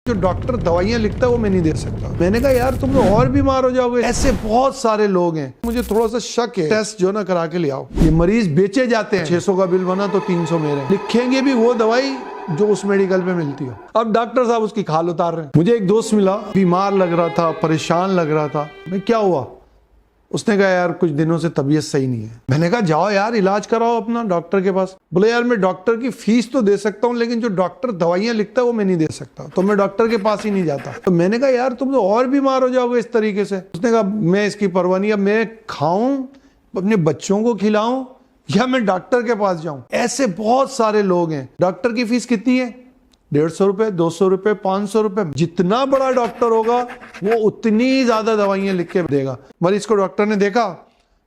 जो डॉक्टर दवाइयाँ लिखता है वो मैं नहीं दे सकता। मैंने कहा यार तुम लोग और बीमार हो जाओगे। ऐसे बहुत सारे लोग हैं, मुझे थोड़ा सा शक है, टेस्ट जो ना करा के ले आओ। ये मरीज बेचे जाते हैं, 600 का बिल बना तो 300 मेरे, लिखेंगे भी वो दवाई जो उस मेडिकल पे मिलती हो। अब डॉक्टर साहब उसकी खाल उतार रहे हैं। मुझे एक दोस्त मिला, बीमार लग रहा था, परेशान लग रहा था। मैं क्या हुआ? उसने कहा यार कुछ दिनों से तबीयत सही नहीं है। मैंने कहा जाओ यार इलाज कराओ अपना डॉक्टर के पास। बोले यार मैं डॉक्टर की फीस तो दे सकता हूँ, लेकिन जो डॉक्टर दवाइयाँ लिखता है वो मैं नहीं दे सकता, तो मैं डॉक्टर के पास ही नहीं जाता। तो मैंने कहा यार तुम तो और बीमार हो जाओगे इस तरीके से। उसने कहा मैं इसकी परवाह नहीं, अब मैं खाऊं, अपने बच्चों को खिलाऊं या मैं डॉक्टर के पास जाऊं। ऐसे बहुत सारे लोग हैं। डॉक्टर की फीस कितनी है? 150 रुपए, 200 रुपए, 500 रुपए। जितना बड़ा डॉक्टर होगा वो उतनी ज्यादा दवाइयां लिख के देगा। मरीज को डॉक्टर ने देखा,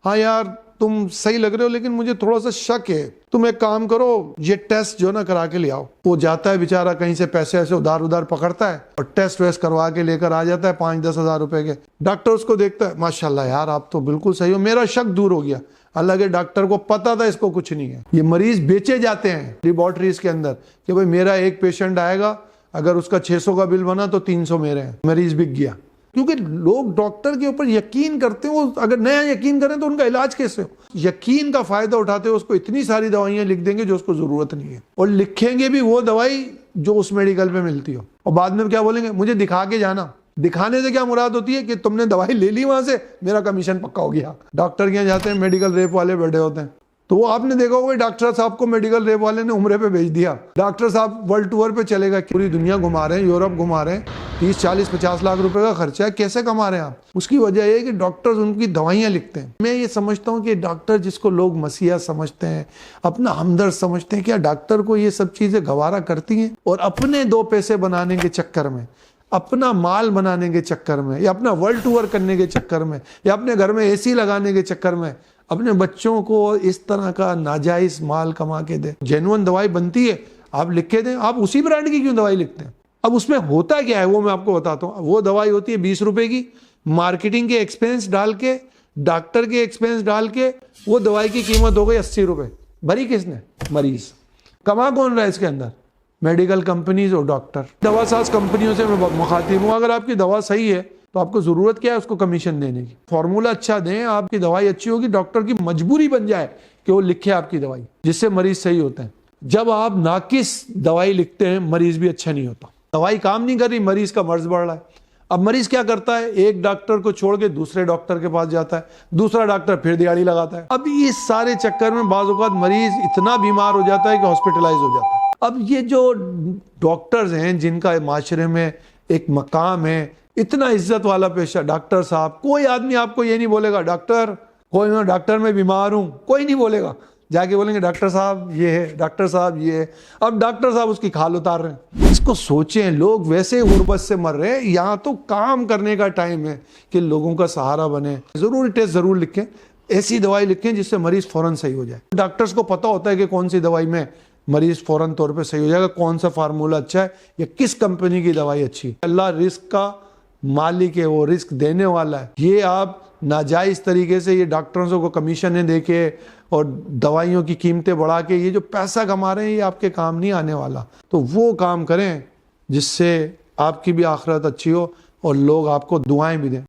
हाँ यार तुम सही लग रहे हो, लेकिन मुझे थोड़ा सा शक है, तुम एक काम करो ये टेस्ट जो ना करा के ले आओ। वो जाता है बेचारा, कहीं से पैसे ऐसे उधार उधार पकड़ता है और टेस्ट वेस्ट करवा के लेकर आ जाता है 5-10 हजार रुपए के। डॉक्टर उसको देखता है, माशाल्लाह यार आप तो बिल्कुल सही हो, मेरा शक दूर हो गया। अल्लाह के डॉक्टर को पता था इसको कुछ नहीं है। ये मरीज बेचे जाते हैं लेबोरेटरीज के अंदर कि भाई मेरा एक पेशेंट आएगा, अगर उसका 600 का बिल बना तो 300 मेरे हैं। मरीज बिक गया, क्योंकि लोग डॉक्टर के ऊपर यकीन करते हैं। वो अगर नया यकीन करें तो उनका इलाज कैसे हो? यकीन का फायदा उठाते हुए उसको इतनी सारी दवाइयां लिख देंगे जो उसको जरूरत नहीं है, और लिखेंगे भी वो दवाई जो उस मेडिकल पे मिलती हो। और बाद में क्या बोलेंगे, मुझे दिखा के जाना। दिखाने से क्या मुराद होती है कि तुमने दवाई ले ली वहां से, मेरा कमीशन पक्का हो गया। डॉक्टर के यहाँ जाते हैं, मेडिकल रेप वाले बैठे होते हैं, तो वो आपने देखा होगा डॉक्टर साहब को मेडिकल रेप वाले ने उम्रे पे भेज दिया। डॉक्टर साहब वर्ल्ड टूर पे चले गए, पूरी दुनिया घुमा रहे हैं, यूरोप घुमा रहे हैं, 30-40-50 लाख रुपए का खर्चा है। कैसे कमा रहे हैं आप? उसकी वजह यह है कि डॉक्टर्स उनकी दवाइयां लिखते हैं। मैं ये समझता हूँ कि डॉक्टर जिसको लोग मसीहा समझते हैं, अपना हमदर्द समझते हैं, क्या डॉक्टर को ये सब चीजें गवारा करती हैं? और अपने 2 पैसे बनाने के चक्कर में, अपना माल बनाने के चक्कर में, या अपना वर्ल्ड टूर करने के चक्कर में, या अपने घर में एसी लगाने के चक्कर में अपने बच्चों को इस तरह का नाजायज माल कमा के दे। जेन्युइन दवाई बनती है, आप लिख के दें। आप उसी ब्रांड की क्यों दवाई लिखते हैं? अब उसमें होता क्या है वो मैं आपको बताता हूँ। वो दवाई होती है 20 रुपए की, मार्केटिंग के एक्सपेंस डाल के, डॉक्टर के एक्सपेंस डाल के वो दवाई की कीमत हो गई 80 रुपए। भरी किसने? मरीज। कमा कौन रहा है इसके अंदर? मेडिकल कंपनीज और डॉक्टर। दवासाज कंपनियों से मैं मुखातिब हूँ। अगर आपकी दवा सही है तो आपको जरूरत क्या है उसको कमीशन देने की? फॉर्मूला अच्छा दें, आपकी दवाई अच्छी होगी, डॉक्टर की मजबूरी बन जाए कि वो लिखे आपकी दवाई, जिससे मरीज सही होते हैं। जब आप नाकिस दवाई लिखते हैं, मरीज भी अच्छा नहीं होता। दवाई काम नहीं कर रही, मरीज का मर्ज बढ़ रहा है। अब मरीज क्या करता है, एक डॉक्टर को छोड़ के दूसरे डॉक्टर के पास जाता है, दूसरा डॉक्टर फिर दिहाड़ी लगाता है। अब इस सारे चक्कर में बाज़ औक़ात मरीज इतना बीमार हो जाता है कि हॉस्पिटलाइज हो जाता है। अब ये जो डॉक्टर्स हैं जिनका माशरे में एक मकाम है, इतना इज्जत वाला पेशा डॉक्टर साहब, कोई आदमी आपको ये नहीं बोलेगा डॉक्टर, कोई ना डॉक्टर मैं बीमार हूं, कोई नहीं बोलेगा। जाके बोलेंगे डॉक्टर साहब ये है, डॉक्टर साहब ये है। अब डॉक्टर साहब उसकी खाल उतार रहे हैं। इसको सोचें, लोग वैसे गुर्बत से मर रहे हैं, यहाँ तो काम करने का टाइम है कि लोगों का सहारा बने। जरूर टेस्ट जरूर लिखें, ऐसी दवाई लिखें जिससे मरीज फौरन सही हो जाए। डॉक्टर्स को पता होता है कि कौन सी दवाई में मरीज फौरन तौर पे सही हो जाएगा, कौन सा फार्मूला अच्छा है या किस कंपनी की दवाई अच्छी है। अल्लाह रिस्क का मालिक है, वो रिस्क देने वाला है। ये आप नाजायज तरीके से ये डॉक्टरों को कमीशन देके और दवाइयों की कीमतें बढ़ा के ये जो पैसा कमा रहे हैं, ये आपके काम नहीं आने वाला। तो वो काम करें जिससे आपकी भी आखिरत अच्छी हो और लोग आपको दुआएं भी दें।